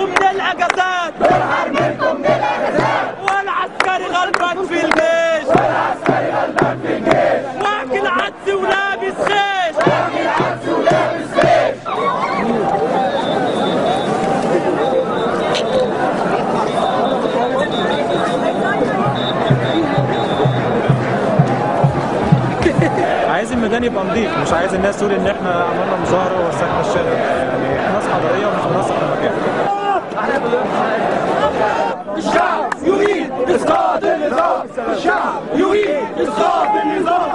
من الاجازات، والعسكري غلبان في الجيش، واكل عدس ولابس خيش. عايز الميدان يبقى نظيف، مش عايز الناس تقول ان احنا عملنا مظاهره ووسخنا الشارع. يعني ناس حضاريه ومش بنوسخ المكان. الشعب يريد اسقاط النظام، الشعب يريد اسقاط النظام.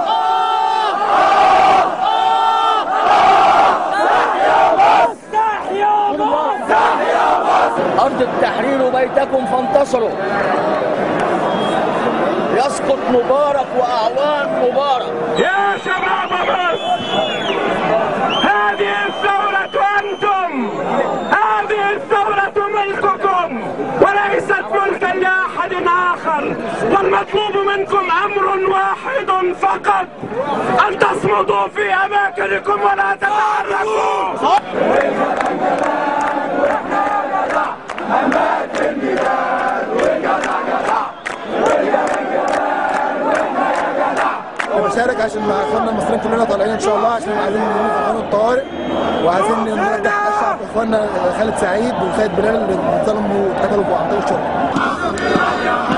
تحيا مصر، تحيا مصر. أرض التحرير بيتكم فانتصروا. يسقط مبارك وأعوان مبارك. يا شباب مصر، هذه الثورة أنتم، هذه الثورة ملككم وليست ملكا لأحد آخر، والمطلوب منكم أمر واحد فقط: أن تصمدوا في أماكنكم ولا تتحركوا. بشارك عشان مع اخواننا المصريين كلنا طالعين ان شاء الله، عشان عايزين نوقف قانون الطوارئ، وعايزين نرجع اشعر اخواننا خالد سعيد وخالد بلال اللي اتظلموا واتقتلوا عن طريق الشرطه.